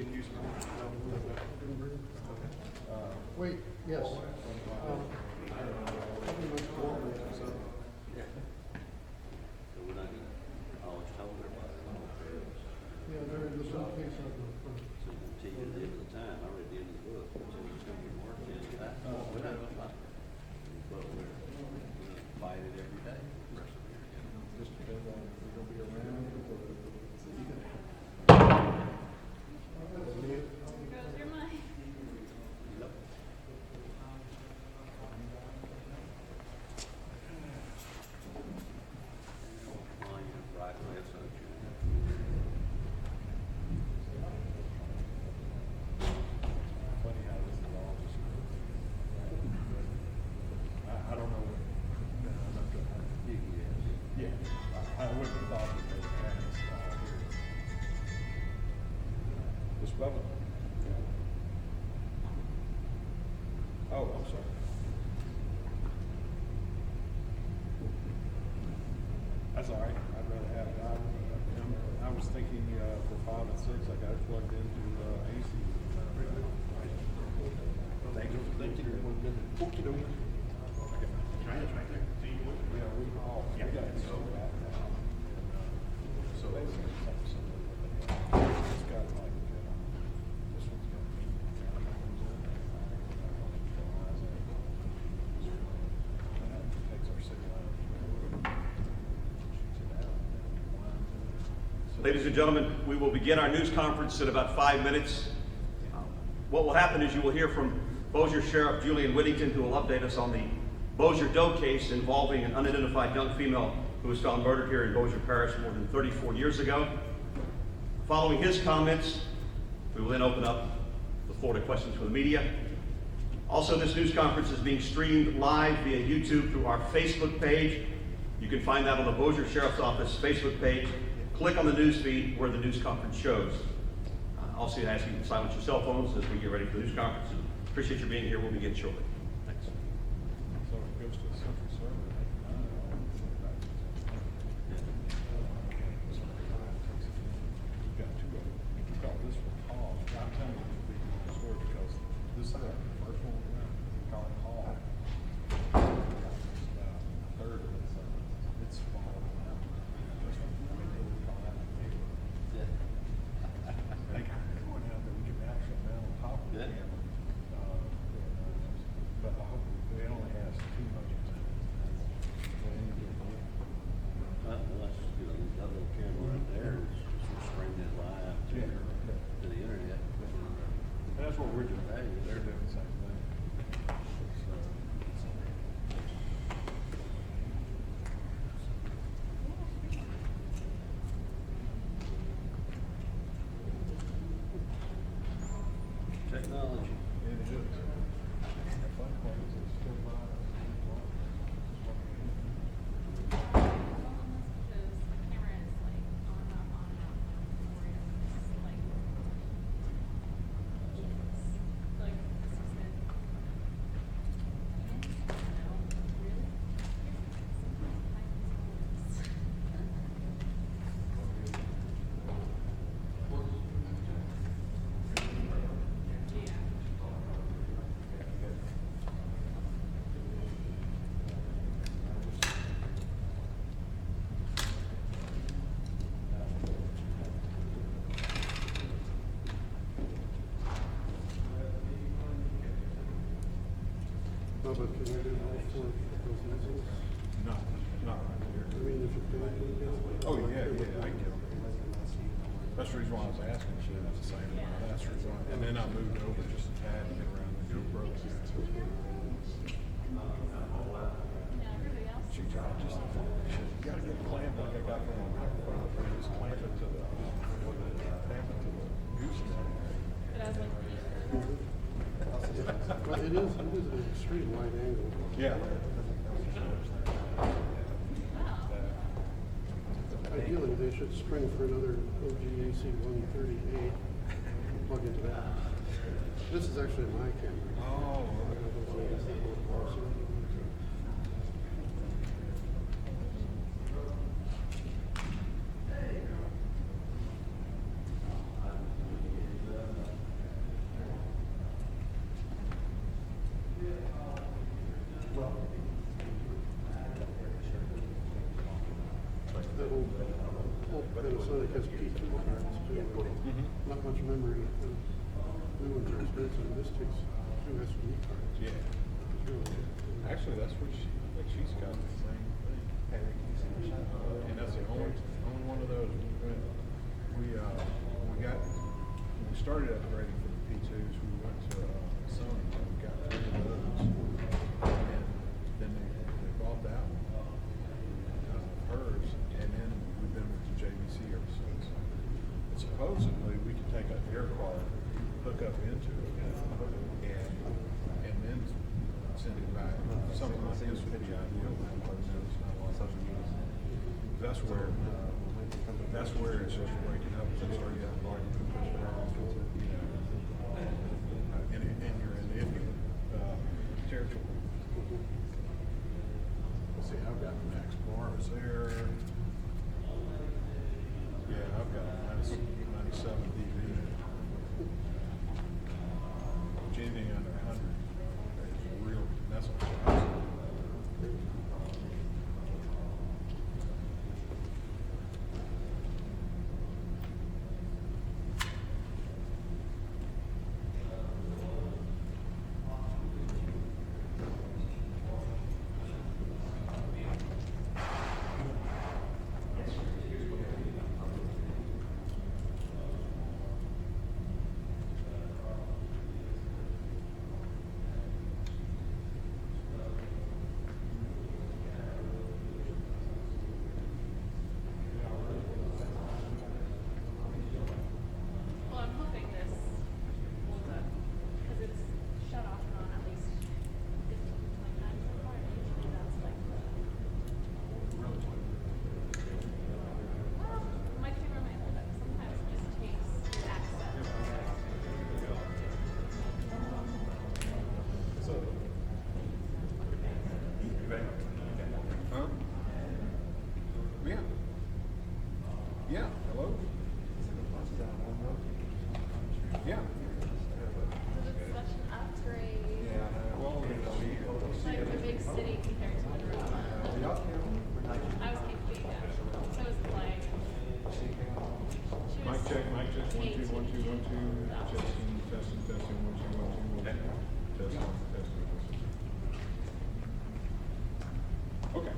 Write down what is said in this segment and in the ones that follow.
can use Wait, yes. So we're not gonna always told everybody. Yeah, there is some case of the. So until you get the time, I read the end of the book, so it's gonna be work in that. We're not gonna fight. But we're gonna fight it every day. the rest of the year. just depends on if we're gonna be around. Goes your mind. Yep. Well, you're right, left, so Funny how this is all just. I don't know. Yeah, I wouldn't have thought that they had this here. This Bubba. Oh, I'm sorry. That's all right. I'd rather have it. I was thinking for 5 and 6, I got it plugged into AC. Thank you. Thank you. Okey dokey. China's right there. Yeah, we all. Yeah, we got it. So basically, it's got like this one's got takes our signal out. Ladies and gentlemen, we will begin our news conference in about 5 minutes. What will happen is you will hear from Bossier Sheriff Julian Whittington, who will update us on the Bossier Doe case involving an unidentified young female who was found murdered here in Bossier Parish more than 34 years ago. Following his comments, we will then open up the floor to questions from the media. Also, this news conference is being streamed live via YouTube through our Facebook page. You can find that on the Bossier Sheriff's Office Facebook page. Click on the news feed where the news conference shows. Also, I ask you to silence your cell phones as we get ready for the news conference. Appreciate you being here. We'll begin shortly. Thanks. So it goes to the central server. We've got 2 of them. We call this one Hall. I'm telling you, it'll be a story because this is the first one we got. We call it Hall. Third of it, so it's small. This one, we call that Yeah. Like, going out there, we can actually mount on top of the Yeah. camera. But I hope it only has 2 modules in it. Well, that's just good. That little camera right there is just streaming it live to the internet. And that's what we're doing. Hey, They're doing the same thing. So, Technology. it is. The fun part is it's still live. But can we do all 4 of those incidents? Not right here. I mean, if you can. Oh, yeah, I get them. That's the reason why I was asking, she had the same amount, that's the reason why. And then I moved over just a tad to get around the GoPro. She tried just, you gotta get clamped like I got from a microphone, just clamp it to the, clamp it to the gooseneck. But I was like, But it is an extreme wide angle. Yeah. Ideally, they should spring for another OGAC 138 and plug into that. This is actually my camera. Oh. Minnesota has P2 cards too. Not much memory. New ones are expensive. This takes two SPE cards. Yeah. It's really good. Actually, that's what I think she's got the same thing. And that's the only one of those. When we started upgrading for the P2s, we went to Sony and we got 3 of those. And then they bought that one, hers, and then we've been with the JVC ever since. And supposedly we can take an air card, hook up into it, and then send it back. Something like this would be ideal. That's where it's just breaking up. It's already got volume to push it off. And you're in the Indian territory. Let's see, I've got Max bars there. Yeah, I've got 97 dB. Anything under 100 is real. That's what Well, I'm hoping this holds up, because it's shut off and on at least 15, 20 times so far, and usually that's like well, my camera might hold up, sometimes it just takes access. Huh? Yeah. Yeah, hello? Yeah. Because it's such an upgrade. Well, It's like the big city compared to Monroe. I was KP, yeah. So was Clay. She was Mic check, 1 2 1 2 1 2 1 2. Testing, 1 2 1 2 1 2. Testing. Okay.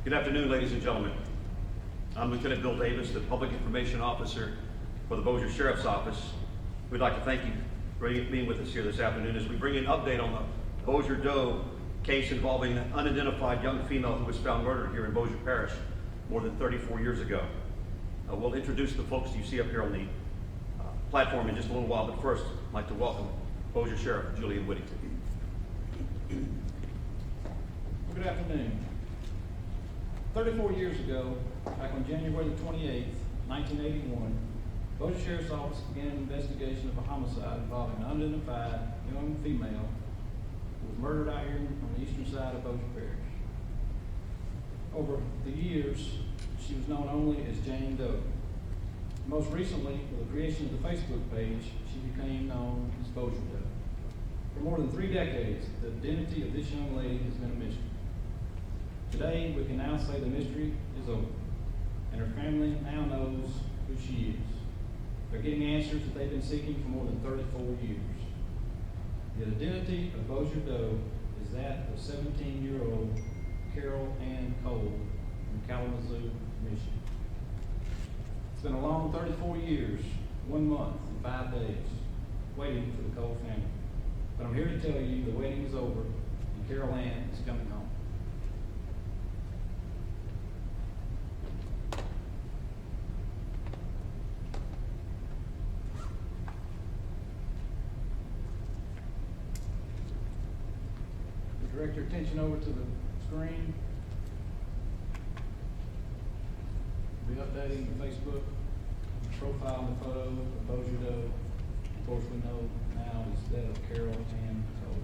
Good afternoon, ladies and gentlemen. I'm Lieutenant Bill Davis, the Public Information Officer for the Bossier Sheriff's Office. We'd like to thank you for being with us here this afternoon as we bring an update on the Bossier Doe case involving an unidentified young female who was found murdered here in Bossier Parish more than 34 years ago. We'll introduce the folks you see up here on the platform in just a little while, but first, I'd like to welcome Bossier Sheriff Julian Whittington. Good afternoon. 34 years ago, back on January the 28th, 1981, Bossier Sheriff's Office began an investigation of a homicide involving an unidentified young female who was murdered out here on the eastern side of Bossier Parish. Over the years, she was known only as Jane Doe. Most recently, with the creation of the Facebook page, she became known as Bossier Doe. For more than 3 decades, the identity of this young lady has been a mystery. Today, we can now say the mystery is over, and her family now knows who she is. They're getting answers that they've been seeking for more than 34 years. The identity of Bossier Doe is that of 17-year-old Carol Ann Cole from Kalamazoo, Michigan. It's been a long 34 years, 1 month, and 5 days, waiting for the Cole family. But I'm here to tell you the waiting is over, and Carol Ann is coming home. Direct your attention over to the screen. be updating the Facebook profile and the photo of Bossier Doe. Of course, we know now is that of Carol Ann Cole.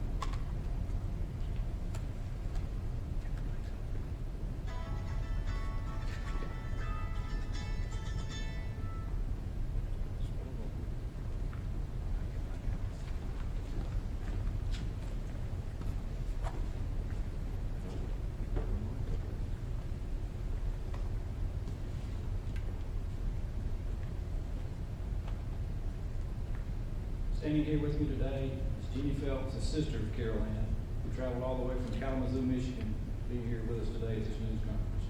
Standing here with me today is Jeannie Phelps, the sister of Carol Ann, who traveled all the way from Kalamazoo, Michigan, to be here with us today at this news conference.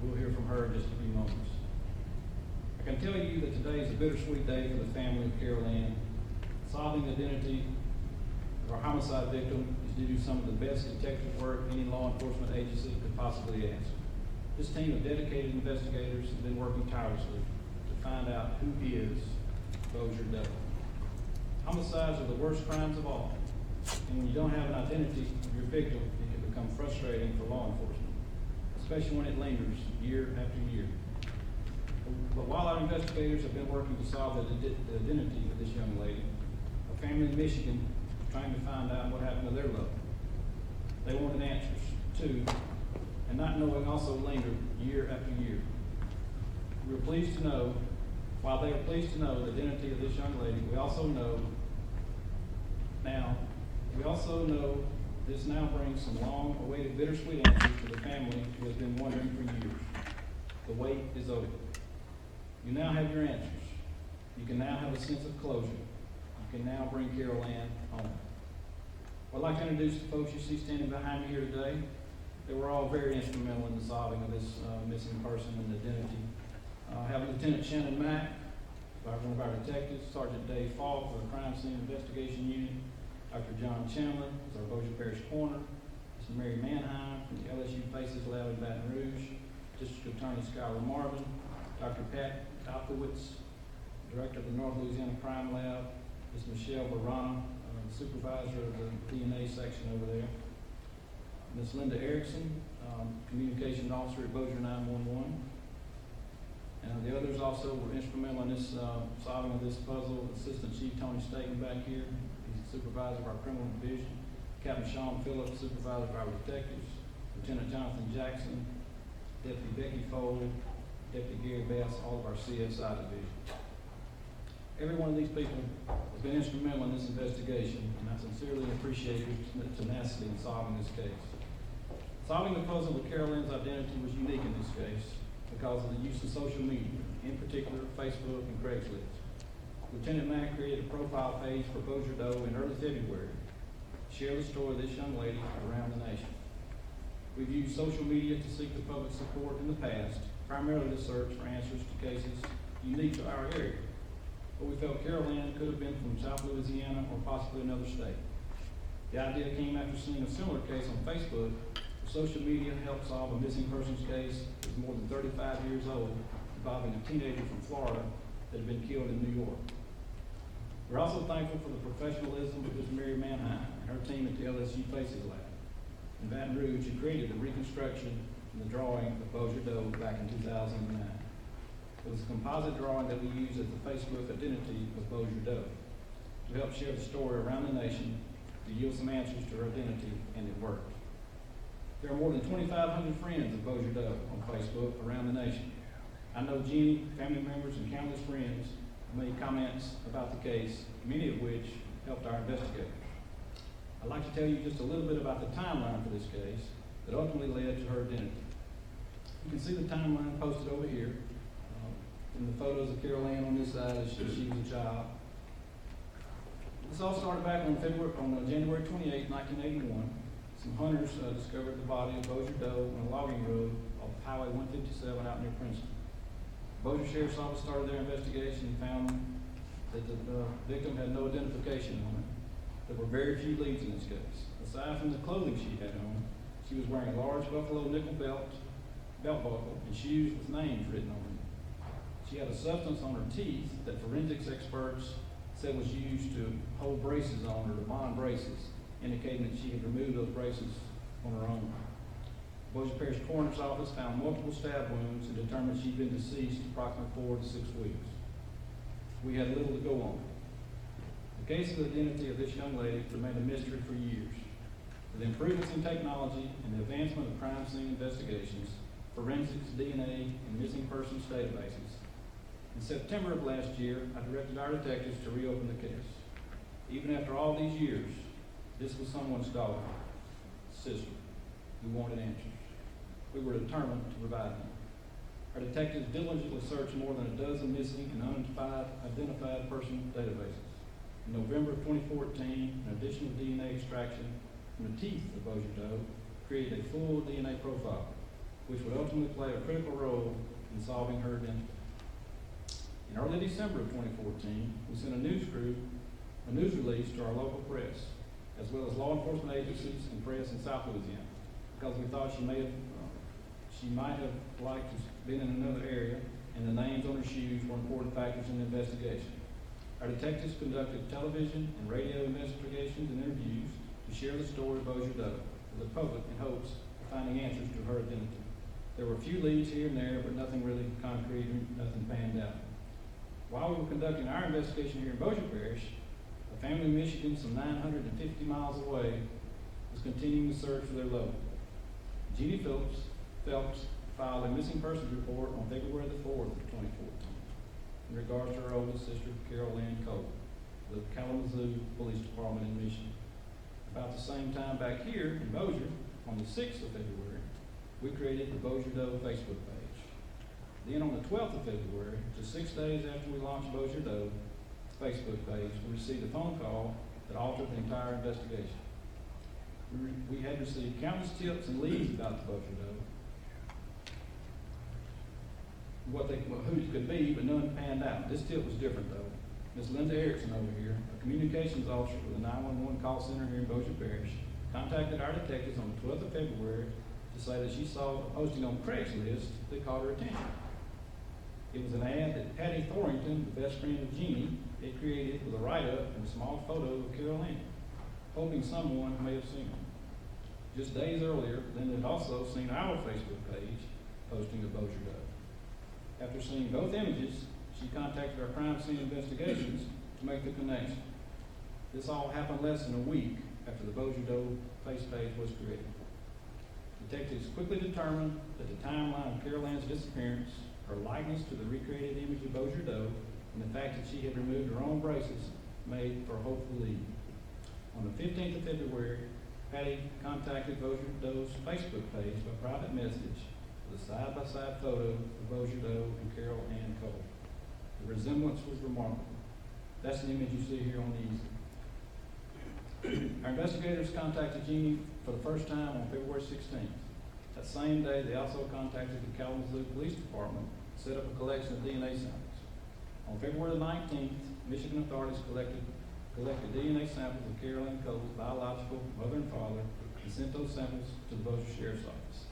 We'll hear from her in just a few moments. I can tell you that today is a bittersweet day for the family of Carol Ann. Solving the identity of our homicide victim is due to some of the best detective work any law enforcement agency could possibly ask. This team of dedicated investigators has been working tirelessly to find out who is Bossier Doe. Homicides are the worst crimes of all, and when you don't have an identity of your victim, it can become frustrating for law enforcement, especially when it lingers year after year. But while our investigators have been working to solve the identity of this young lady, a family in Michigan is trying to find out what happened to their loved one. They wanted answers, too, and not knowing also lingered year after year. We are pleased to know, while they are pleased to know the identity of this young lady, we also know this now brings some long-awaited bittersweet answers to the family who has been wondering for years. The wait is over. You now have your answers. You can now have a sense of closure. You can now bring Carol Ann home. I'd like to introduce the folks you see standing behind me here today. They were all very instrumental in the solving of this missing person and identity. I have Lieutenant Shannon Mack, one of our detectives, Sergeant Dave Falk for the Crime Scene Investigation Unit, Dr. John Chandler is our Bossier Parish Coroner, Ms. Mary Manheim from the LSU Faces Lab in Baton Rouge, District Attorney Skylar Marvin, Dr. Pat Alkowitz, Director of the North Louisiana Crime Lab, Ms. Michelle Barana, Supervisor of the DNA section over there, Ms. Linda Erickson, Communications Officer at Bossier 911. And the others also were instrumental in this solving of this puzzle. Assistant Chief Tony Staten back here, he's the supervisor of our criminal division. Captain Sean Phillips, supervisor of our detectives. Lieutenant Jonathan Jackson, Deputy Becky Foley, Deputy Gary Bass, all of our CSI division. Every one of these people has been instrumental in this investigation, and I sincerely appreciate your tenacity in solving this case. Solving the puzzle with Carol Ann's identity was unique in this case because of the use of social media, in particular Facebook and Craigslist. Lieutenant Mack created a profile page for Bossier Doe in early February to share the story of this young lady around the nation. We've used social media to seek the public support in the past, primarily to search for answers to cases unique to our area. But we felt Carol Ann could have been from South Louisiana or possibly another state. The idea came after seeing a similar case on Facebook. Social media helped solve a missing persons case that was more than 35 years old, involving a teenager from Florida that had been killed in New York. We're also thankful for the professionalism of Ms. Mary Manheim and her team at the LSU Faces Lab in Baton Rouge, who created the reconstruction and the drawing of Bossier Doe back in 2009. It was a composite drawing that we used as the Facebook identity of Bossier Doe to help share the story around the nation, to yield some answers to her identity, and it worked. There are more than 2,500 friends of Bossier Doe on Facebook around the nation. I know Jeannie, family members, and countless friends made comments about the case, many of which helped our investigators. I'd like to tell you just a little bit about the timeline for this case that ultimately led to her identity. You can see the timeline posted over here. In the photos of Carol Ann on this side as she was a child. This all started back on January 28, 1981. Some hunters discovered the body of Bossier Doe on a logging road off Highway 157 out near Princeton. Bossier Sheriff's Office started their investigation and found that the victim had no identification on her. There were very few leads in this case. Aside from the clothing she had on, she was wearing a large buffalo nickel belt buckle, and shoes with names written on them. She had a substance on her teeth that forensics experts said was used to hold braces on her, to bond braces, indicating that she had removed those braces on her own. Bossier Parish Coroner's Office found multiple stab wounds and determined she'd been deceased approximately 4 to 6 weeks. We had little to go on. The case of the identity of this young lady remained a mystery for years. With improvements in technology and the advancement of crime scene investigations, forensics, DNA, and missing persons databases, in September of last year, I directed our detectives to reopen the case. Even after all these years, this was someone's daughter, sister, who wanted answers. We were determined to provide them. Our detectives diligently searched more than a dozen missing and unidentified person databases. In November of 2014, an additional DNA extraction from the teeth of Bossier Doe created a full DNA profile, which would ultimately play a critical role in solving her identity. In early December of 2014, we sent a news release to our local press, as well as law enforcement agencies and press in South Louisiana, because we thought she might have liked to have been in another area, and the names on her shoes were important factors in the investigation. Our detectives conducted television and radio investigations and interviews to share the story of Bossier Doe with the public in hopes of finding answers to her identity. There were a few leads here and there, but nothing really concrete and nothing panned out. While we were conducting our investigation here in Bossier Parish, a family in Michigan some 950 miles away was continuing the search for their loved one. Jeannie Phelps filed a missing persons report on February the 4th of 2014 in regards to her oldest sister, Carol Ann Cole, the Kalamazoo Police Department in Michigan. About the same time back here in Bossier, on the 6th of February, we created the Bossier Doe Facebook page. Then on the 12th of February, just 6 days after we launched Bossier Doe Facebook page, we received a phone call that altered the entire investigation. We had received countless tips and leads about the Bossier Doe, who it could be, but none panned out. This tip was different though. Ms. Linda Erickson over here, a communications officer with the 911 call center here in Bossier Parish, contacted our detectives on the 12th of February to say that she saw a posting on Craigslist that caught her attention. It was an ad that Patty Thorington, the best friend of Jeannie, had created with a write-up and a small photo of Carol Ann, hoping someone may have seen her. Just days earlier, Linda had also seen our Facebook page posting of Bossier Doe. After seeing both images, she contacted our crime scene investigations to make the connection. This all happened less than a week after the Bossier Doe face page was created. Detectives quickly determined that the timeline of Carol Ann's disappearance, her likeness to the recreated image of Bossier Doe, and the fact that she had removed her own braces made for a hopeful lead. On the 15th of February, Patty contacted Bossier Doe's Facebook page by private message with a side-by-side photo of Bossier Doe and Carol Ann Cole. The resemblance was remarkable. That's the image you see here on the easel. Our investigators contacted Jeannie for the first time on February 16th. That same day, they also contacted the Kalamazoo Police Department to set up a collection of DNA samples. On February 19th, Michigan authorities collected DNA samples of Carol Ann Cole's biological mother and father and sent those samples to the Bossier Sheriff's Office.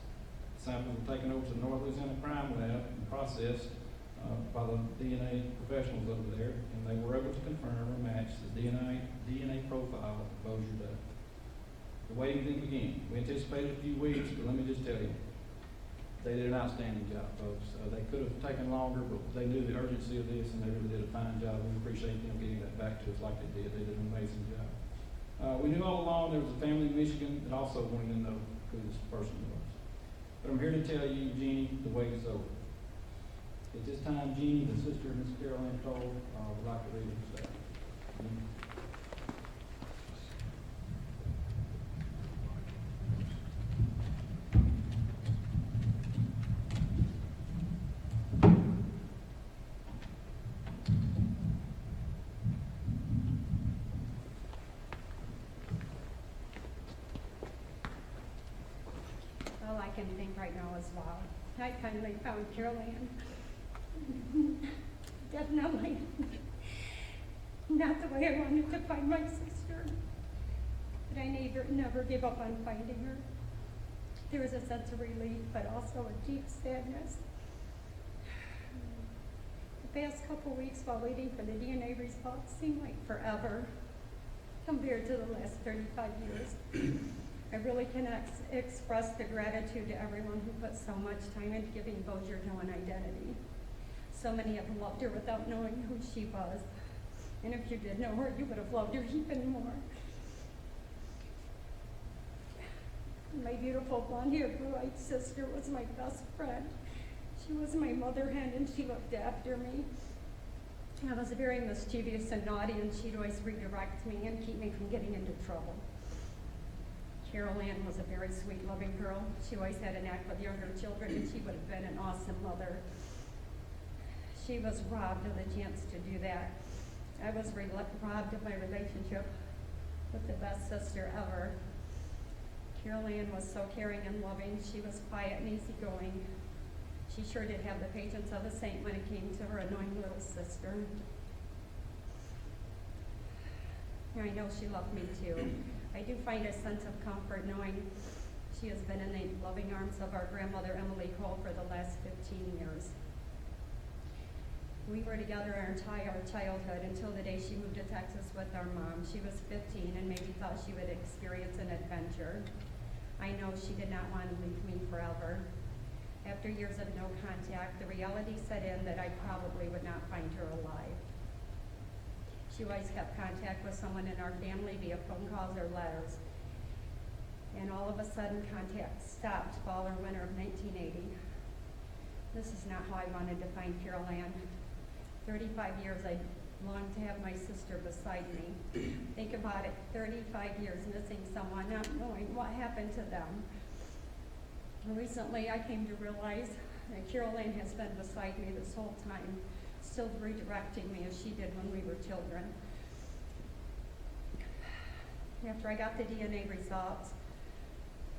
The samples were taken over to the North Louisiana Crime Lab and processed by the DNA professionals over there, and they were able to confirm or match the DNA profile of Bossier Doe. The waiting then began. We anticipated a few weeks, but let me just tell you, they did an outstanding job, folks. They could have taken longer, but they knew the urgency of this, and they really did a fine job. We appreciate them getting that back to us like they did. They did an amazing job. We knew all along there was a family in Michigan that also wanted to know who this person was. But I'm here to tell you, Jeannie, the wait is over. At this time, Jeannie, the sister of Miss Carol Ann Cole, would like to read her statement. All I can think right now is, wow, I finally found Carol Ann. Definitely not the way I wanted to find my sister, but I never give up on finding her. There was a sense of relief, but also a deep sadness. The past couple weeks while waiting for the DNA results seemed like forever compared to the last 35 years. I really can express the gratitude to everyone who put so much time into giving Bossier an identity. So many have loved her without knowing who she was. And if you did know her, you would have loved her even more. My beautiful blonde-haired, blue-eyed sister was my best friend. She was my mother hen, and she looked after me. I was very mischievous and naughty, and she'd always redirect me and keep me from getting into trouble. Carol Ann was a very sweet, loving girl. She always had a knack with younger children, and she would have been an awesome mother. She was robbed of the chance to do that. I was robbed of my relationship with the best sister ever. Carol Ann was so caring and loving. She was quiet and easygoing. She sure did have the patience of a saint when it came to her annoying little sister. I know she loved me too. I do find a sense of comfort knowing she has been in the loving arms of our grandmother Emily Cole for the last 15 years. We were together our entire childhood until the day she moved to Texas with our mom. She was 15 and maybe thought she would experience an adventure. I know she did not want to leave me forever. After years of no contact, the reality set in that I probably would not find her alive. She always kept contact with someone in our family via phone calls or letters. And all of a sudden, contact stopped fall or winter of 1980. This is not how I wanted to find Carol Ann. 35 years I longed to have my sister beside me. Think about it, 35 years missing someone, not knowing what happened to them. Recently, I came to realize that Carol Ann has been beside me this whole time, still redirecting me as she did when we were children. After I got the DNA results,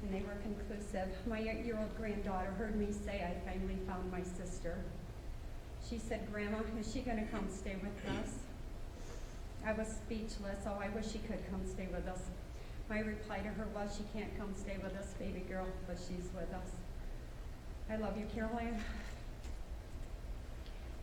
and they were conclusive, my 8-year-old granddaughter heard me say I finally found my sister. She said, "Grandma, is she going to come stay with us?" I was speechless. Oh, I wish she could come stay with us. My reply to her was, "She can't come stay with us, baby girl, but she's with us." I love you, Carol Ann.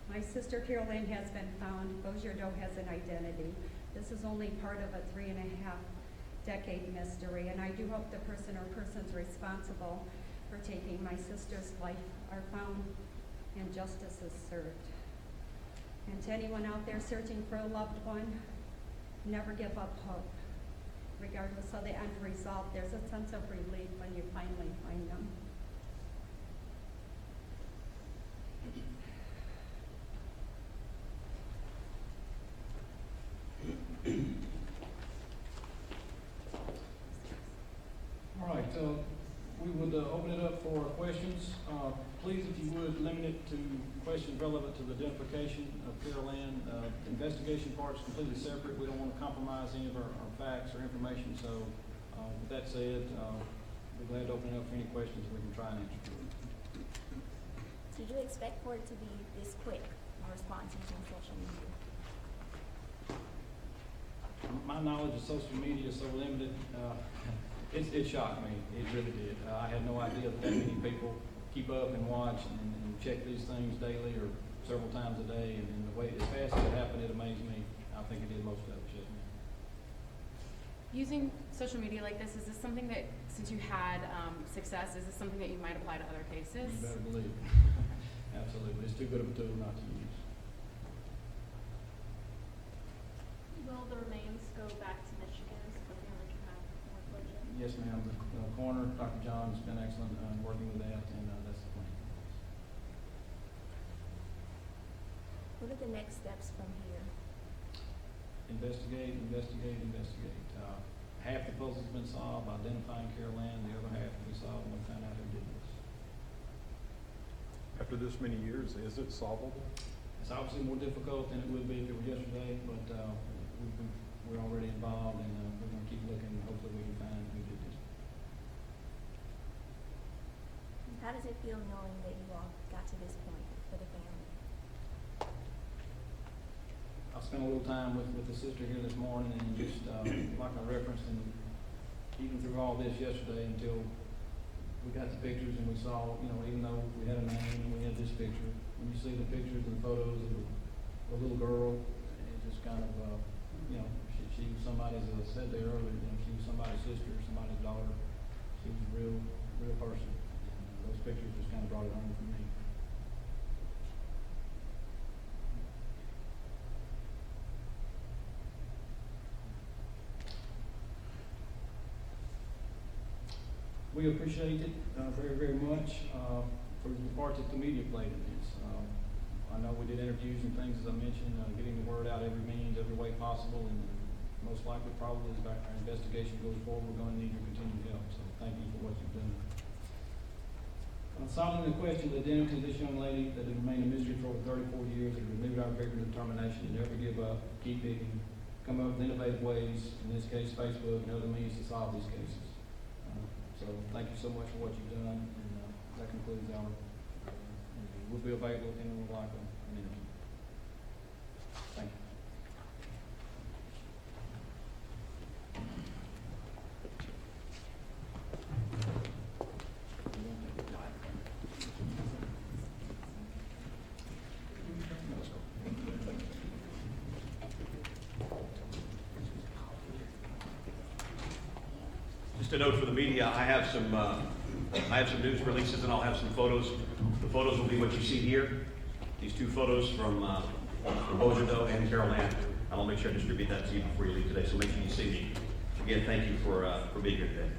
My sister Carol Ann has been found. Bossier has an identity. This is only part of a 3.5-decade mystery, and I do hope the person or persons responsible for taking my sister's life are found and justice is served. And to anyone out there searching for a loved one, never give up hope. Regardless of the end result, there's a sense of relief when you finally find them. All right, we would open it up for questions. Please, if you would, limit it to questions relevant to the identification of Carol Ann. The investigation part is completely separate. We don't want to compromise any of our facts or information. So with that said, we're glad to open it up for any questions we can try and answer. Did you expect for it to be this quick in response using social media? My knowledge of social media is so limited. It shocked me. It really did. I had no idea that many people keep up and watch and check these things daily or several times a day. And the way, as fast as it happened, it amazed me. I think it did most of it, yes, ma'am. Using social media like this, is this something that, since you had success, is this something that you might apply to other cases? You better believe it. Absolutely. It's too good of a tool not to use. Will the remains go back to Michigan so the family can have more closure? Yes, ma'am. The coroner, Dr. John, has been excellent working with that, and that's the plan. What are the next steps from here? Investigate. Half the puzzle's been solved, identifying Carol Ann. The other half will be solved when we find out who did this. After this many years, is it solvable? It's obviously more difficult than it would be if it were yesterday, but we're already involved, and we're going to keep looking, and hopefully we can find who did this. How does it feel knowing that you all got to this point for the family? I spent a little time with the sister here this morning, and just like I referenced, and even through all this yesterday until we got the pictures and we saw, even though we had a name and we had this picture, when you see the pictures and photos of the little girl, it just kind of, she was somebody's, as I said there earlier, she was somebody's sister, somebody's daughter. He's a real person. And those pictures just kind of brought it home for me. We appreciate it very much for the part that the media played in this. I know we did interviews and things, as I mentioned, getting the word out every means, every way possible, and most likely, probably, as our investigation goes forward, we're going to need your continued help. So thank you for what you've done. Solving the question of the identity of this young lady that has remained a mystery for over 34 years and renewed our vigor and determination to never give up, keep digging, come up with innovative ways, in this case Facebook and other means to solve these cases. So thank you so much for what you've done, and that concludes our interview. We'll be available if anyone would like an interview. Thank you. Just a note for the media, I have some news releases and I'll have some photos. The photos will be what you see here. These two photos from Bossier and Carol Ann. And I'll make sure I distribute that to you before you leave today, so make sure you see me. Again, thank you for being here today.